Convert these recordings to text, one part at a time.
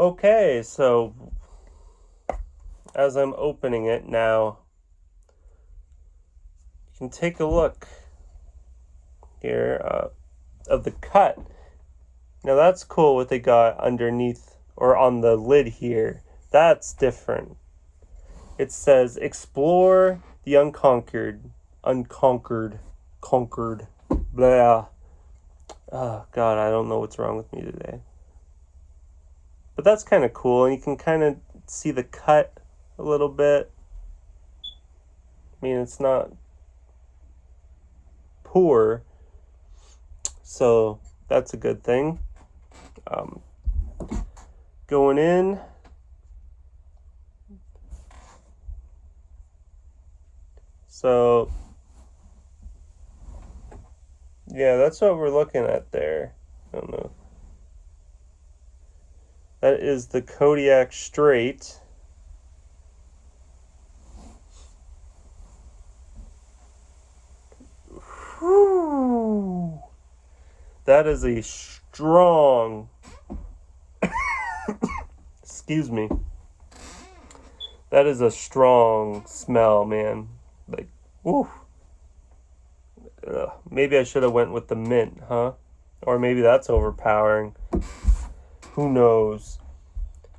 Okay, so as I'm opening it now, you can take a look here of the cut. Now that's cool what they got underneath or on the lid here. That's different. It says explore the conquered, blah. Oh God, I don't know what's wrong with me today. But that's kind of cool, and you can kind of see the cut a little bit. I mean, it's not poor, so that's a good thing. Going in, so yeah, that's what we're looking at there. I don't know. That is the Kodiak straight. Whew. That is a strong excuse me. That is a strong smell, man. Like, whew. Maybe I should have went with the mint, huh? Or maybe that's overpowering. Who knows?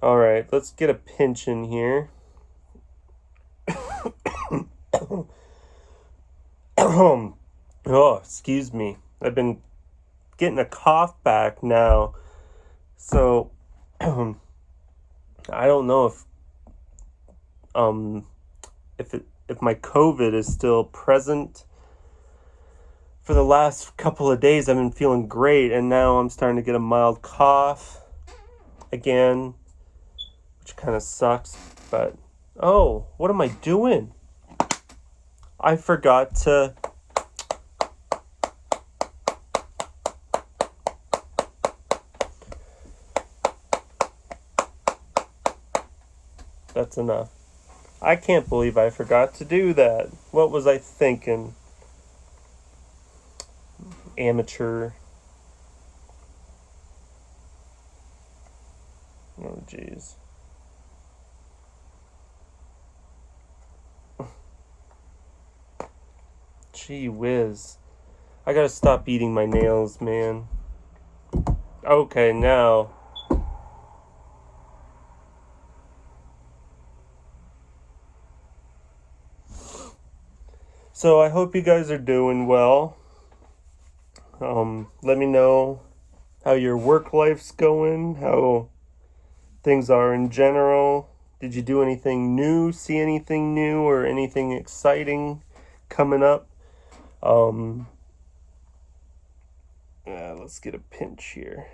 All right, let's get a pinch in here. Oh, excuse me. I've been getting a cough back now. So, I don't know if my COVID is still present. For the last couple of days, I've been feeling great, and now I'm starting to get a mild cough again, which kind of sucks. But oh, what am I doing? I forgot to That's enough. I can't believe I forgot to do that. What was I thinking? Amateur. Oh, jeez. Gee whiz. I gotta stop eating my nails, man. Okay, now. So I hope you guys are doing well. Let me know how your work life's going, how things are in general. Did you do anything new, see anything new, or anything exciting coming up? Let's get a pinch here.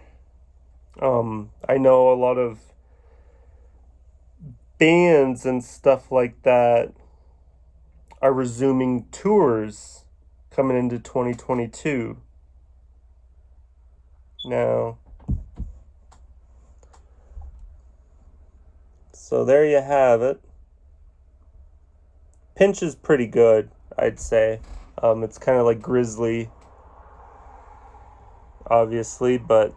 I know a lot of bands and stuff like that are resuming tours coming into 2022. Now, so there you have it. Pinch is pretty good, I'd say. It's kind of like Grizzly, obviously, but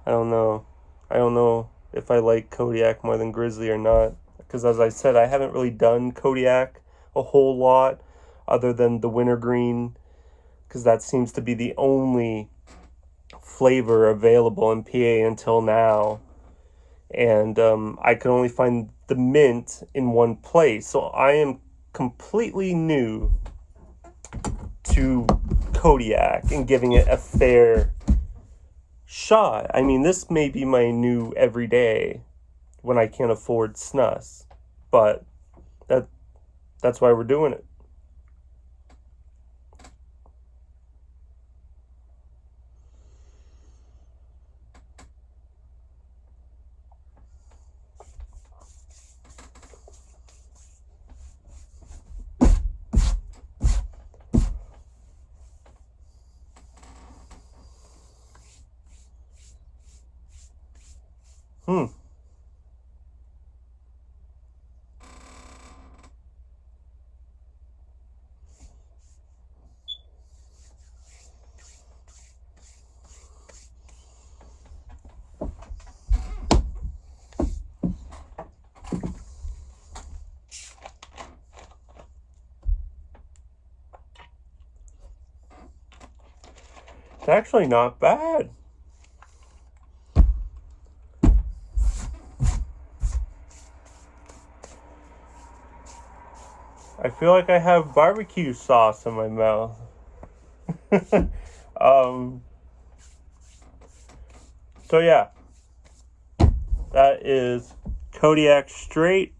I don't know. I don't know if I like Kodiak more than Grizzly or not. Because as I said, I haven't really done Kodiak a whole lot other than the wintergreen, because that seems to be the only flavor available in PA until now. And I could only find the mint in one place. So I am completely new to Kodiak and giving it a fair shot. I mean, this may be my new everyday when I can't afford snus, but that's why we're doing it. It's actually not bad. I feel like I have barbecue sauce in my mouth. So yeah, that is Kodiak Straight.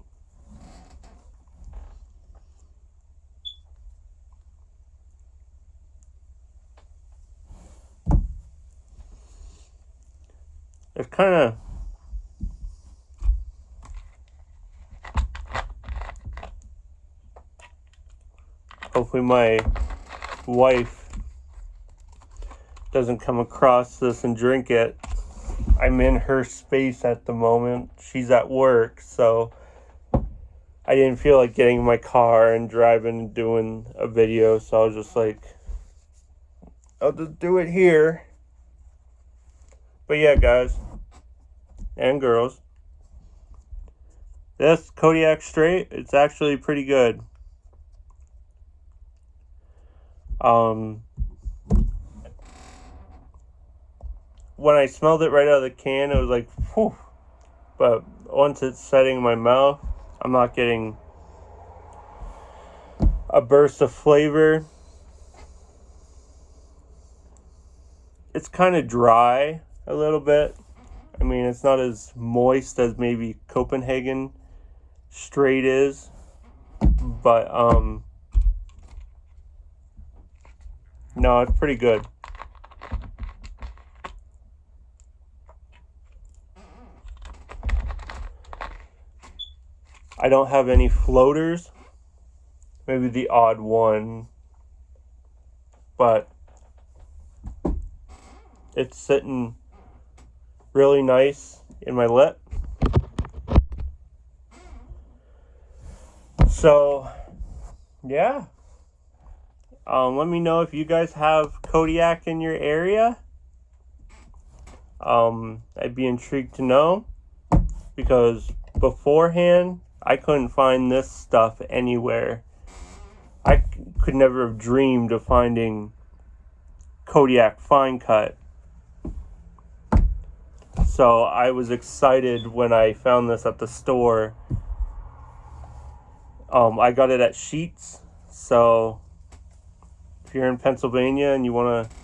It's kind of hopefully my wife doesn't come across this and drink it. I'm in her space at the moment. She's at work, so I didn't feel like getting in my car and driving and doing a video, so I was just like, I'll just do it here. But yeah, guys and girls, this Kodiak Straight, it's actually pretty good. When I smelled it right out of the can, it was like, whew. But once it's setting in my mouth, I'm not getting a burst of flavor. It's kind of dry a little bit. I mean, it's not as moist as maybe Copenhagen Straight is, but no, it's pretty good. I don't have any floaters, maybe the odd one, but it's sitting really nice in my lip. So, yeah. Let me know if you guys have Kodiak in your area. I'd be intrigued to know, because beforehand, I couldn't find this stuff anywhere. I could never have dreamed of finding Kodiak Fine Cut. So I was excited when I found this at the store. I got it at Sheetz. So if you're in Pennsylvania and you want to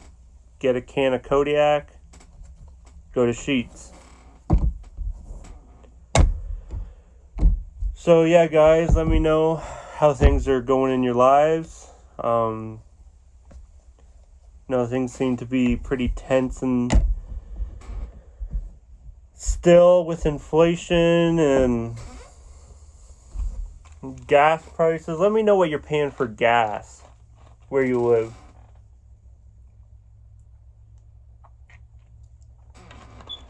get a can of Kodiak, go to Sheetz. So yeah, guys, let me know how things are going in your lives. Things seem to be pretty tense and still with inflation and gas prices. Let me know what you're paying for gas where you live.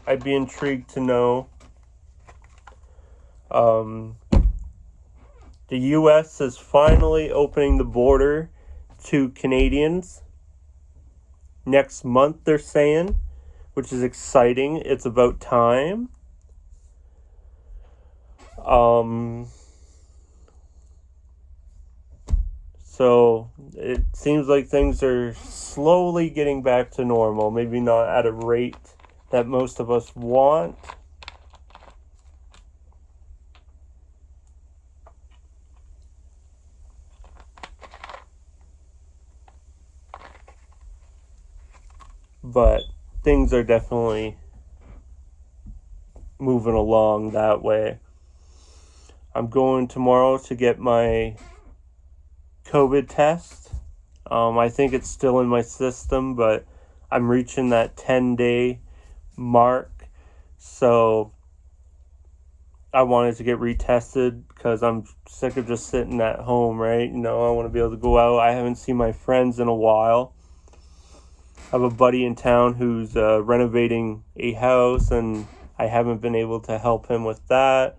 I'd be intrigued to know. The U.S. is finally opening the border to Canadians next month, they're saying, which is exciting. It's about time. So it seems like things are slowly getting back to normal. Maybe not at a rate that most of us want. But things are definitely moving along that way. I'm going tomorrow to get my COVID test. I think it's still in my system, but I'm reaching that 10-day mark. So I wanted to get retested because I'm sick of just sitting at home, right? I want to be able to go out. I haven't seen my friends in a while. I have a buddy in town who's renovating a house, and I haven't been able to help him with that.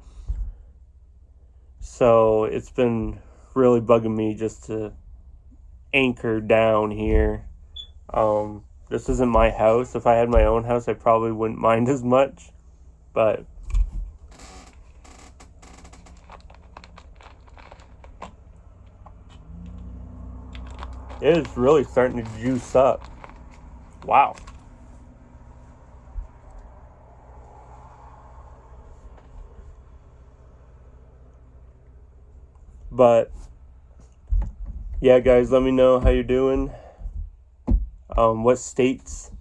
So it's been really bugging me just to anchor down here. This isn't my house. If I had my own house, I probably wouldn't mind as much. But it is really starting to juice up. Wow. But yeah, guys, let me know how you're doing. What states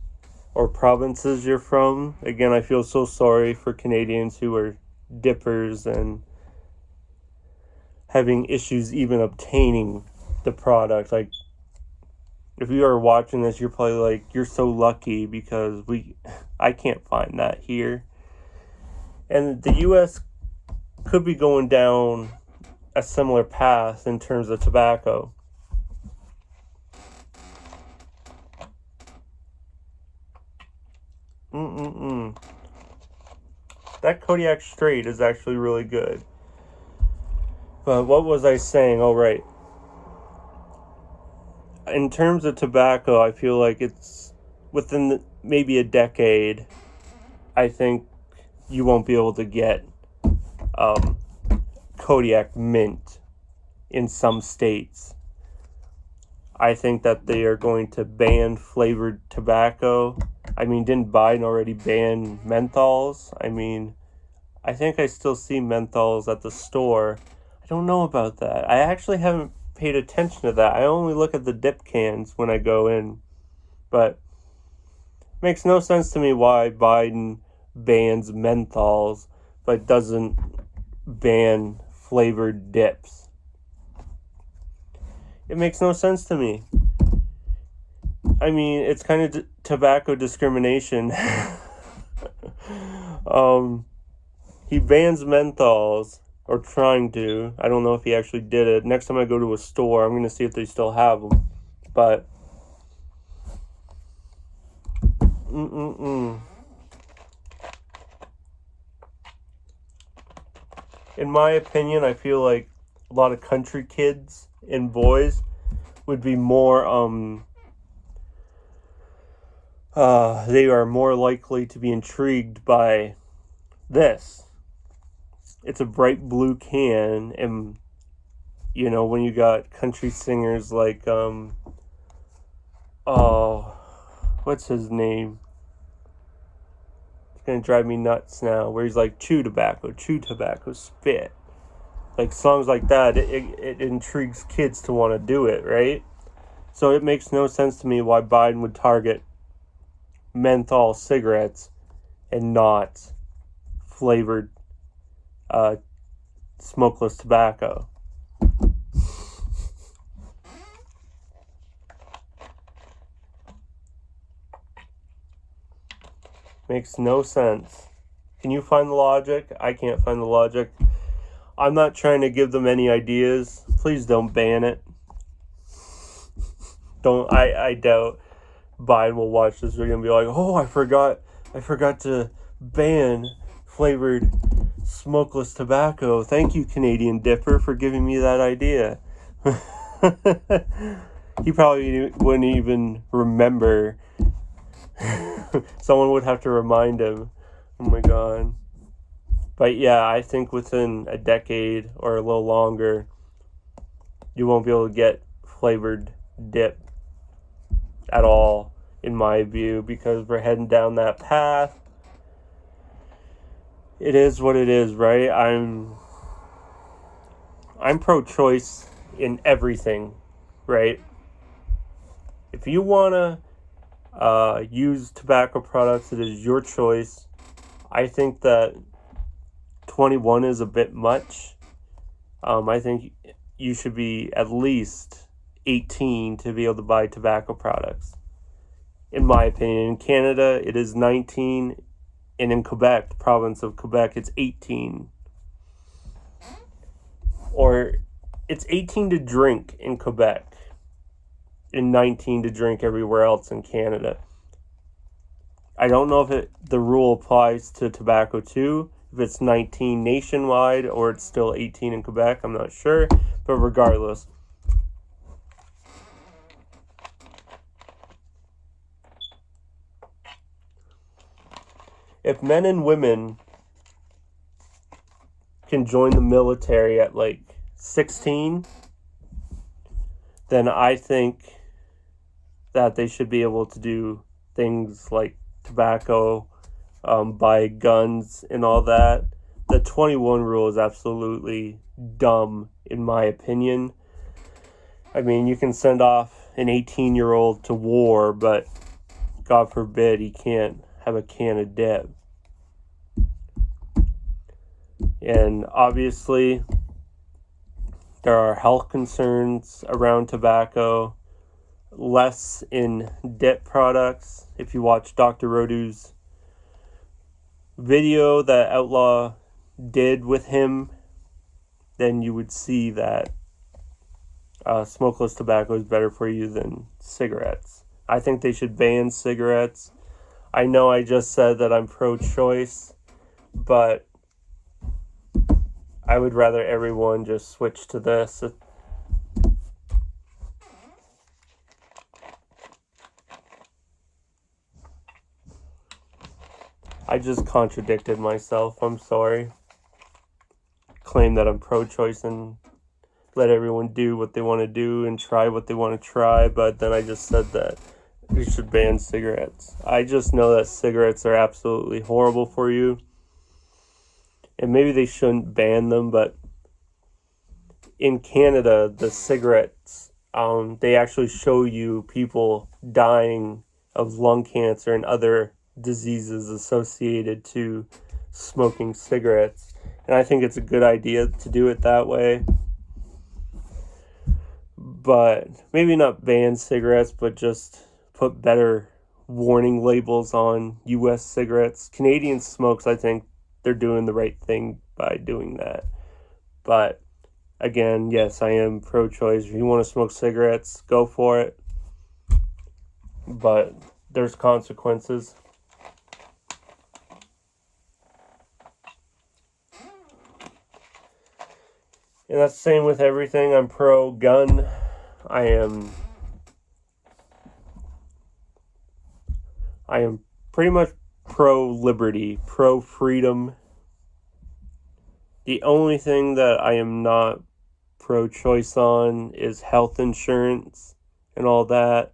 or provinces you're from. Again, I feel so sorry for Canadians who are dippers and having issues even obtaining the product. Like, if you are watching this, you're probably like, you're so lucky because I can't find that here. And the U.S. could be going down a similar path in terms of tobacco. That Kodiak straight is actually really good. But what was I saying? Oh, right. In terms of tobacco, I feel like it's within maybe a decade, I think you won't be able to get Kodiak mint in some states. I think that they are going to ban flavored tobacco. I mean, didn't Biden already ban menthols? I mean, I think I still see menthols at the store. I don't know about that. I actually haven't paid attention to that. I only look at the dip cans when I go in. But it makes no sense to me why Biden bans menthols but doesn't ban flavored dips. It makes no sense to me. I mean, it's kind of tobacco discrimination. He bans menthols, or trying to. I don't know if he actually did it. Next time I go to a store, I'm going to see if they still have them. But in my opinion, I feel like a lot of country kids and boys would be more they are more likely to be intrigued by this. It's a bright blue can, and you know, when you got country singers like what's his name? It's gonna drive me nuts now, where he's like, chew tobacco, spit. Like songs like that, it intrigues kids to want to do it, right? So it makes no sense to me why Biden would target menthol cigarettes and not flavored smokeless tobacco. Makes no sense. Can you find the logic? I can't find the logic. I'm not trying to give them any ideas. Please don't ban it. I doubt Biden will watch this. They're gonna be like, oh, I forgot to ban flavored smokeless tobacco. Thank you, Canadian Dipper, for giving me that idea. He probably wouldn't even remember. Someone would have to remind him. Oh my god. But yeah, I think within a decade or a little longer, you won't be able to get flavored dip at all, in my view, because we're heading down that path. It is what it is, right? I'm pro-choice in everything, right? If you want to use tobacco products, it is your choice. I think that 21 is a bit much. I think you should be at least 18 to be able to buy tobacco products, in my opinion. In Canada, it is 19, and in Quebec, the province of Quebec, it's 18. Or it's 18 to drink in Quebec and 19 to drink everywhere else in Canada. I don't know if the rule applies to tobacco too, if it's 19 nationwide or it's still 18 in Quebec. I'm not sure, but regardless. If men and women can join the military at like 16, then I think that they should be able to do things like tobacco, buy guns and all that. The 21 rule is absolutely dumb, in my opinion. I mean, you can send off an 18-year-old to war, but God forbid he can't have a can of dip. And obviously, there are health concerns around tobacco, less in dip products. If you watch Dr. Rodu's video that Outlaw did with him, then you would see that smokeless tobacco is better for you than cigarettes. I think they should ban cigarettes. I know I just said that I'm pro-choice, but I would rather everyone just switch to this. I just contradicted myself. I'm sorry. Claim that I'm pro-choice and let everyone do what they want to do and try what they want to try, but then I just said that we should ban cigarettes. I just know that cigarettes are absolutely horrible for you, and maybe they shouldn't ban them, but in Canada, the cigarettes, they actually show you people dying of lung cancer and other diseases associated to smoking cigarettes, and I think it's a good idea to do it that way. But maybe not ban cigarettes, but just put better warning labels on U.S. cigarettes. Canadian smokes, I think they're doing the right thing by doing that. But again, yes, I am pro-choice. If you want to smoke cigarettes, go for it. But there's consequences. And that's the same with everything. I'm pro-gun. I am pretty much pro-liberty, pro-freedom. The only thing that I am not pro-choice on is health insurance and all that.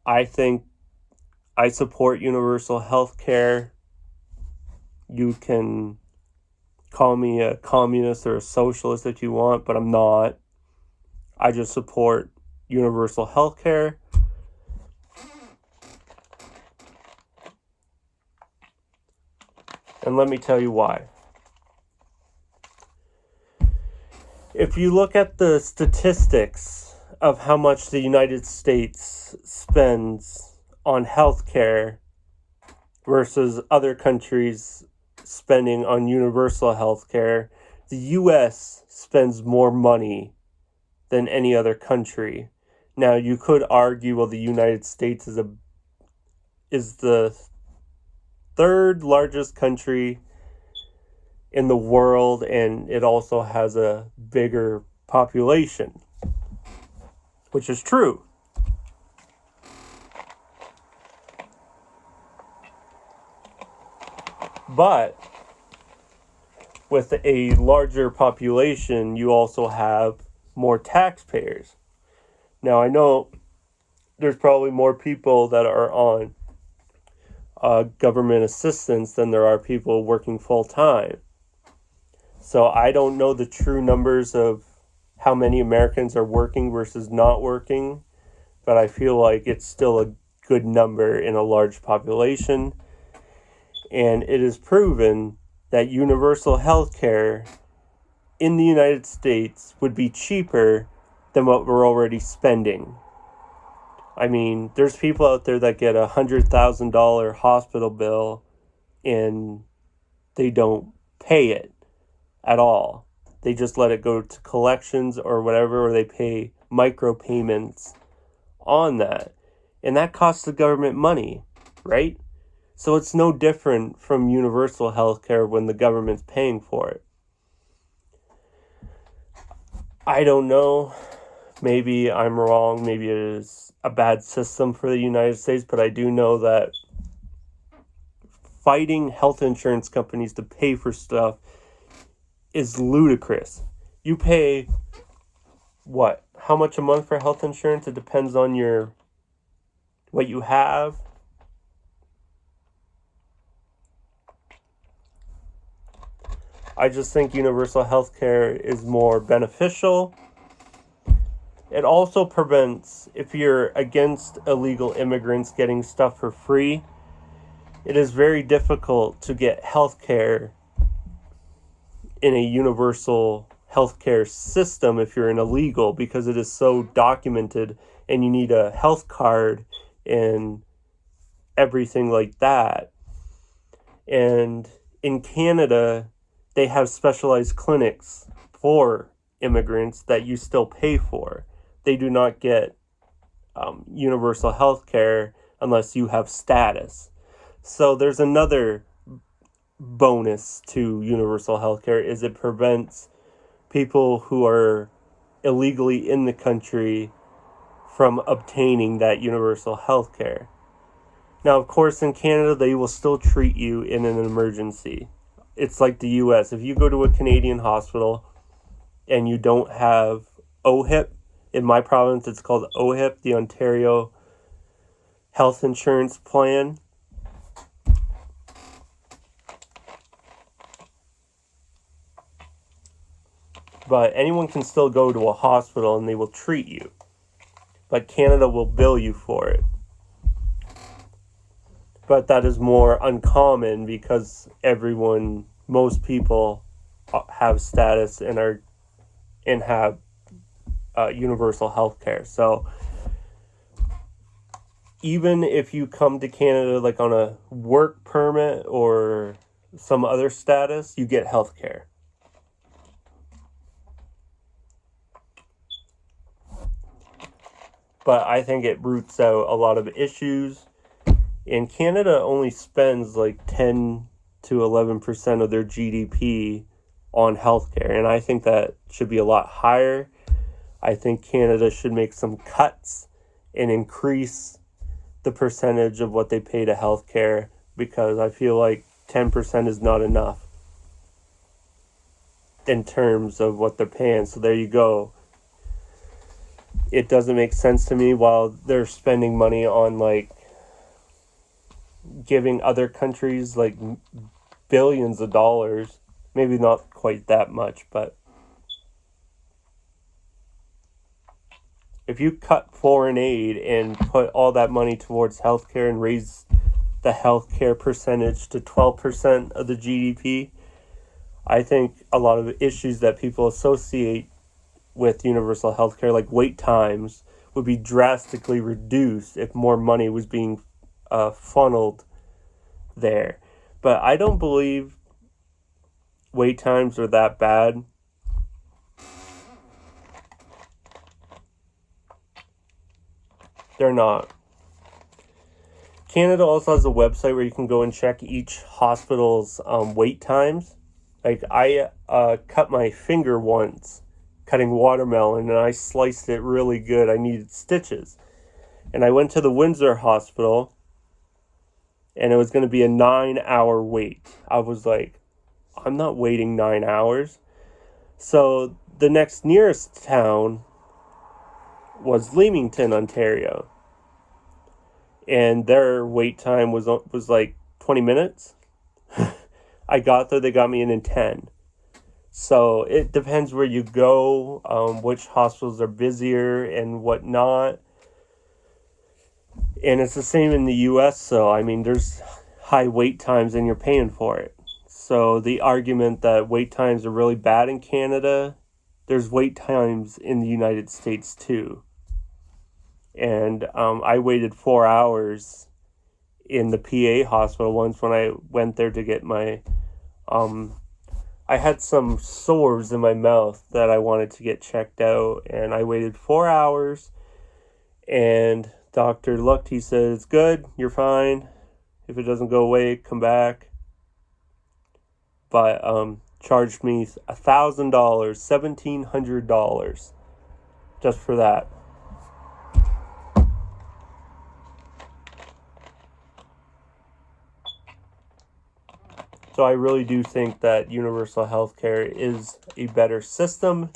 I think I support universal health care. You can call me a communist or a socialist if you want, but I'm not. I just support universal health care. And let me tell you why. If you look at the statistics of how much the United States spends on healthcare versus other countries spending on universal healthcare, the U.S. spends more money than any other country. Now, you could argue, well, the United States is the third largest country in the world, and it also has a bigger population, which is true. But with a larger population, you also have more taxpayers. Now, I know there's probably more people that are on government assistance than there are people working full-time. So I don't know the true numbers of how many Americans are working versus not working, but I feel like it's still a good number in a large population. And it is proven that universal health care in the United States would be cheaper than what we're already spending. I mean, there's people out there that get $100,000 hospital bill and they don't pay it at all. They just let it go to collections or whatever, or they pay micropayments on that. And that costs the government money, right? So it's no different from universal health care when the government's paying for it. I don't know. Maybe I'm wrong. Maybe it is a bad system for the United States, but I do know that fighting health insurance companies to pay for stuff is ludicrous. You pay, what? How much a month for health insurance? It depends on what you have. I just think universal health care is more beneficial. It also prevents, if you're against illegal immigrants getting stuff for free, it is very difficult to get health care in a universal healthcare system if you're an illegal, because it is so documented and you need a health card and everything like that. And in Canada, they have specialized clinics for immigrants that you still pay for. They do not get universal health care unless you have status. So there's another bonus to universal health care, is it prevents people who are illegally in the country from obtaining that universal health care. Now, of course, in Canada, they will still treat you in an emergency. It's like the US. If you go to a Canadian hospital and you don't have OHIP, in my province, it's called OHIP, the Ontario Health Insurance Plan. But anyone can still go to a hospital and they will treat you. But Canada will bill you for it. But that is more uncommon because most people have status and have universal health care. So even if you come to Canada like on a work permit or some other status, you get health care. But I think it roots out a lot of issues. And Canada only spends like 10 to 11% of their GDP on healthcare. And I think that should be a lot higher. I think Canada should make some cuts and increase the percentage of what they pay to healthcare, because I feel like 10% is not enough in terms of what they're paying. So there you go. It doesn't make sense to me while they're spending money on like giving other countries like billions of dollars. Maybe not quite that much, but if you cut foreign aid and put all that money towards healthcare and raise the healthcare percentage to 12% of the GDP, I think a lot of issues that people associate with universal healthcare, like wait times, would be drastically reduced if more money was being funneled there. But I don't believe wait times are that bad. They're not. Canada also has a website where you can go and check each hospital's wait times. Like I cut my finger once cutting watermelon, and I sliced it really good. I needed stitches. And I went to the Windsor Hospital, and it was going to be a 9-hour wait. I was like, I'm not waiting 9 hours. So the next nearest town was Leamington, Ontario. And their wait time was like 20 minutes. I got there, they got me in 10. So it depends where you go, which hospitals are busier and whatnot. And it's the same in the US, so I mean, there's high wait times and you're paying for it. So the argument that wait times are really bad in Canada, there's wait times in the United States too. And I waited 4 hours in the PA hospital once when I went there to get my... I had some sores in my mouth that I wanted to get checked out, and I waited 4 hours, and doctor looked, he said, it's good, you're fine. If it doesn't go away, come back. But charged me $1,000, $1,700 just for that. So I really do think that universal health care is a better system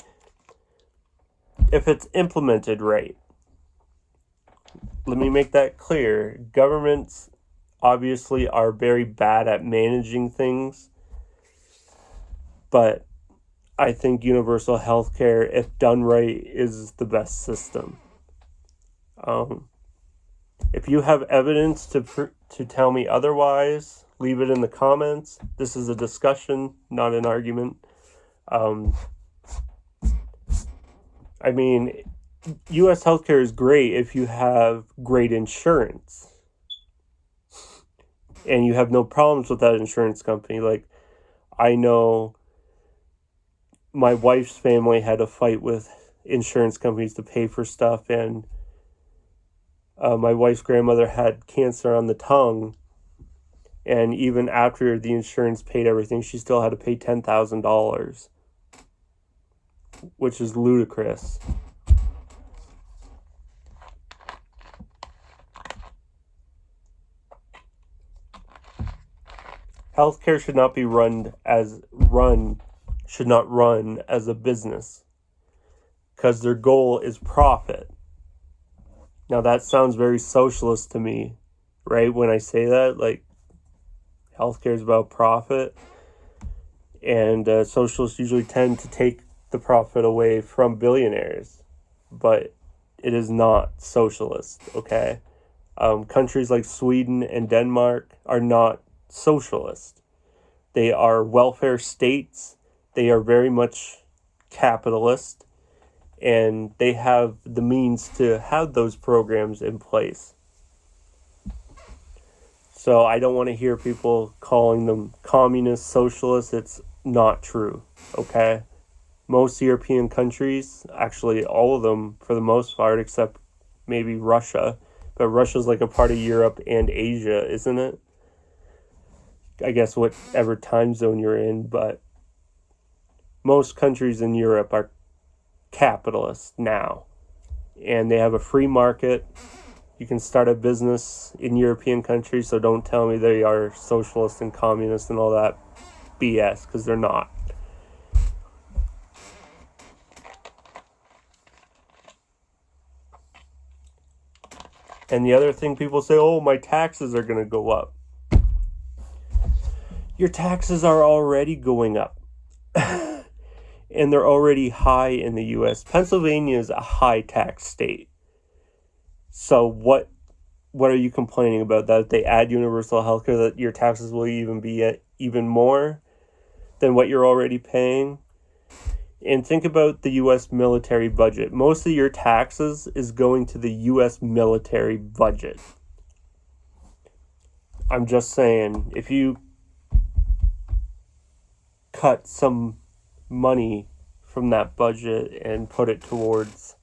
if it's implemented right. Let me make that clear. Governments obviously are very bad at managing things. But I think universal healthcare, if done right, is the best system. If you have evidence to tell me otherwise, leave it in the comments. This is a discussion, not an argument. I mean, U.S. healthcare is great if you have great insurance and you have no problems with that insurance company. Like, I know my wife's family had a fight with insurance companies to pay for stuff, and my wife's grandmother had cancer on the tongue, and even after the insurance paid everything, she still had to pay $10,000, which is ludicrous. Healthcare should not run as a business, because their goal is profit. Now that sounds very socialist to me, right? When I say that, like, healthcare is about profit, and socialists usually tend to take the profit away from billionaires, but it is not socialist, okay? Countries like Sweden and Denmark are not socialist. They are welfare states. They are very much capitalist, and they have the means to have those programs in place. So I don't want to hear people calling them communist, socialist. It's not true, okay? Most European countries, actually all of them for the most part, except maybe Russia, but Russia's like a part of Europe and Asia, isn't it? I guess whatever time zone you're in, but most countries in Europe are capitalist now, and they have a free market. You can start a business in European countries, so don't tell me they are socialist and communist and all that BS, because they're not. And the other thing people say, oh, my taxes are going to go up. Your taxes are already going up. And they're already high in the U.S. Pennsylvania is a high tax state. So what are you complaining about? That if they add universal healthcare, that your taxes will even be even more than what you're already paying? And think about the U.S. military budget. Most of your taxes is going to the U.S. military budget. I'm just saying, if you cut some money from that budget and put it towards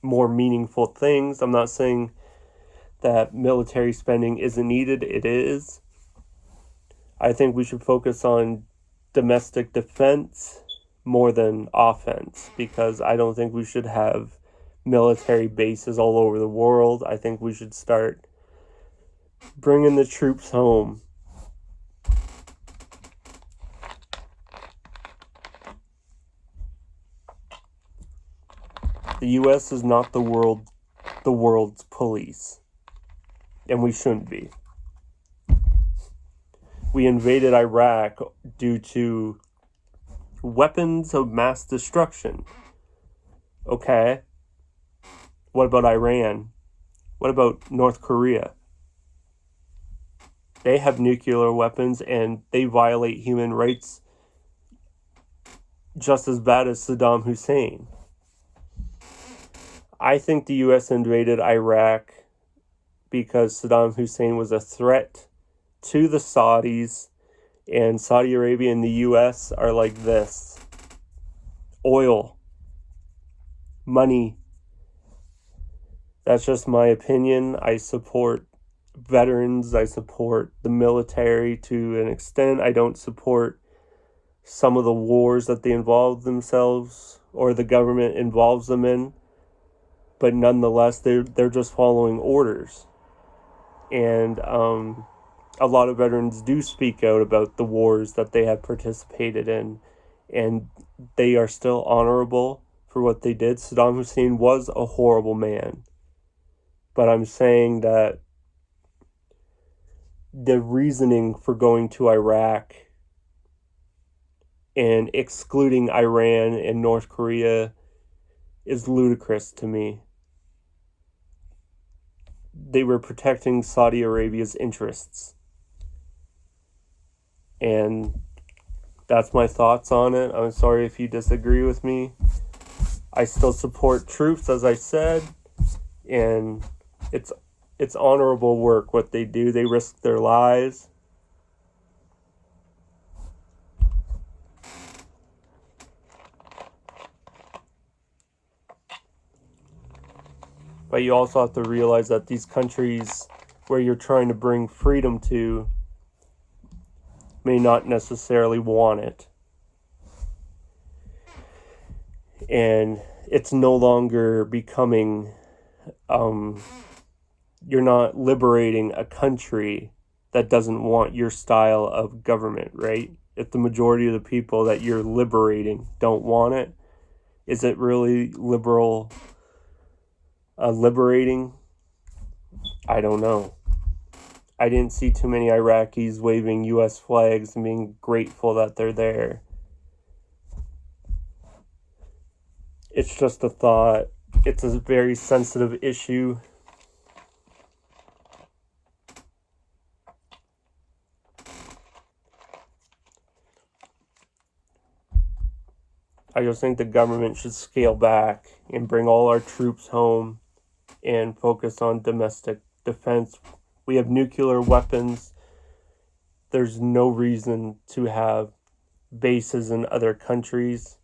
more meaningful things, I'm not saying that military spending isn't needed. It is. I think we should focus on domestic defense more than offense, because I don't think we should have military bases all over the world. I think we should start bringing the troops home. The U.S. is not the world's police, and we shouldn't be. We invaded Iraq due to weapons of mass destruction. Okay? What about Iran? What about North Korea? They have nuclear weapons and they violate human rights just as bad as Saddam Hussein. I think the U.S. invaded Iraq because Saddam Hussein was a threat to the Saudis, and Saudi Arabia and the U.S. are like this. Oil. Money. That's just my opinion. I support veterans. I support the military to an extent. I don't support some of the wars that they involve themselves or the government involves them in. But nonetheless, they're just following orders. And a lot of veterans do speak out about the wars that they have participated in. And they are still honorable for what they did. Saddam Hussein was a horrible man. But I'm saying that the reasoning for going to Iraq and excluding Iran and North Korea is ludicrous to me. They were protecting Saudi Arabia's interests. And that's my thoughts on it. I'm sorry if you disagree with me. I still support troops, as I said, and it's honorable work what they do. They risk their lives. But you also have to realize that these countries where you're trying to bring freedom to may not necessarily want it. And it's no longer becoming, you're not liberating a country that doesn't want your style of government, right? If the majority of the people that you're liberating don't want it, is it really liberating? I don't know. I didn't see too many Iraqis waving U.S. flags and being grateful that they're there. It's just a thought. It's a very sensitive issue. I just think the government should scale back and bring all our troops home and focus on domestic defense. We have nuclear weapons. There's no reason to have bases in other countries.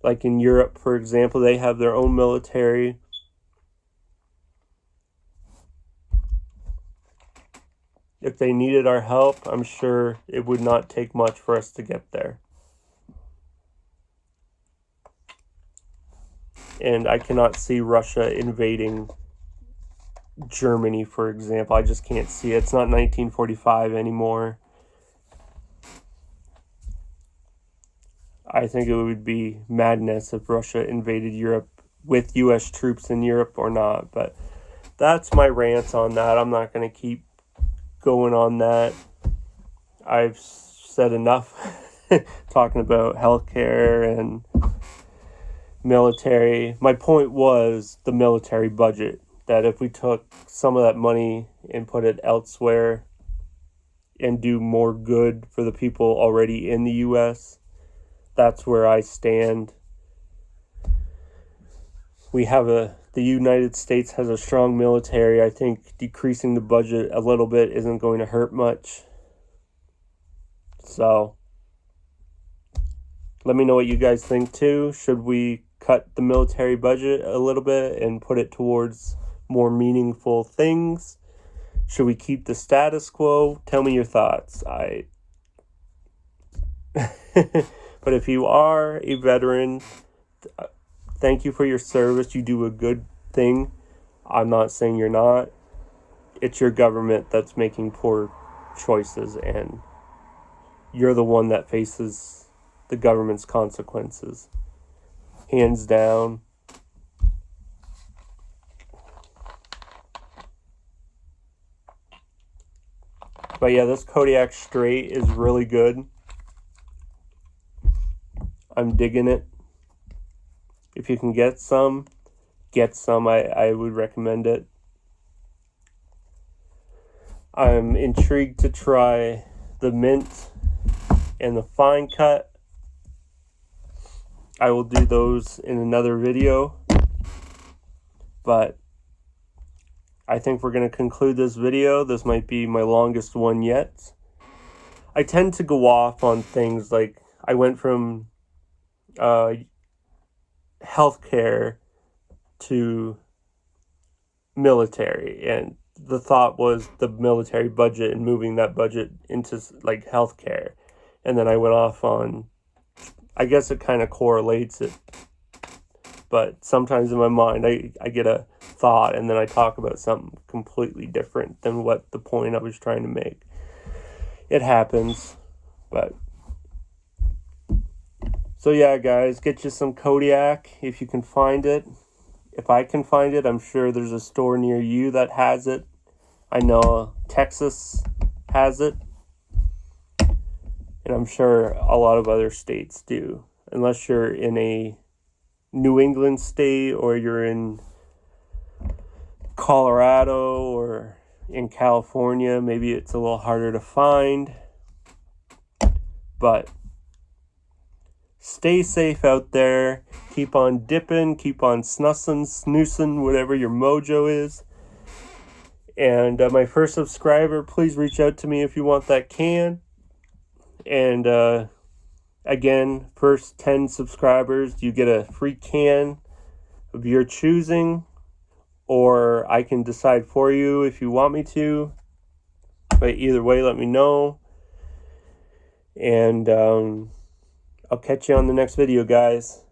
Like in Europe, for example, they have their own military. If they needed our help, I'm sure it would not take much for us to get there. And I cannot see Russia invading Germany, for example. I just can't see it. It's not 1945 anymore. I think it would be madness if Russia invaded Europe with U.S. troops in Europe or not. But that's my rant on that. I'm not going to keep going on that. I've said enough talking about healthcare and military. My point was the military budget, that if we took some of that money and put it elsewhere and do more good for the people already in the U.S., that's where I stand. The United States has a strong military. I think decreasing the budget a little bit isn't going to hurt much. So let me know what you guys think too. Should we cut the military budget a little bit and put it towards more meaningful things? Should we keep the status quo? Tell me your thoughts. But if you are a veteran, thank you for your service. You do a good thing. I'm not saying you're not. It's your government that's making poor choices, and you're the one that faces the government's consequences. Hands down. But yeah, this Kodiak straight is really good. I'm digging it. If you can get some. I would recommend it. I'm intrigued to try the mint and the fine cut. I will do those in another video. But I think we're going to conclude this video. This might be my longest one yet. I tend to go off on things like I went from healthcare to military, and the thought was the military budget and moving that budget into like healthcare, and then I went off on, I guess it kind of correlates it, but sometimes in my mind I get a thought and then I talk about something completely different than what the point I was trying to make. It happens. But so yeah, guys, get you some Kodiak if you can find it. If I can find it, I'm sure there's a store near you that has it. I know Texas has it. And And I'm sure a lot of other states do. Unless you're in a New England state or you're in Colorado or in California, maybe it's a little harder to find. But stay safe out there. Keep on dipping, keep on snussin', snoozing, whatever your mojo is. And my first subscriber, please reach out to me if you want that can. And again, first 10 subscribers, you get a free can of your choosing, or I can decide for you if you want me to. But either way, let me know. And I'll catch you on the next video, guys.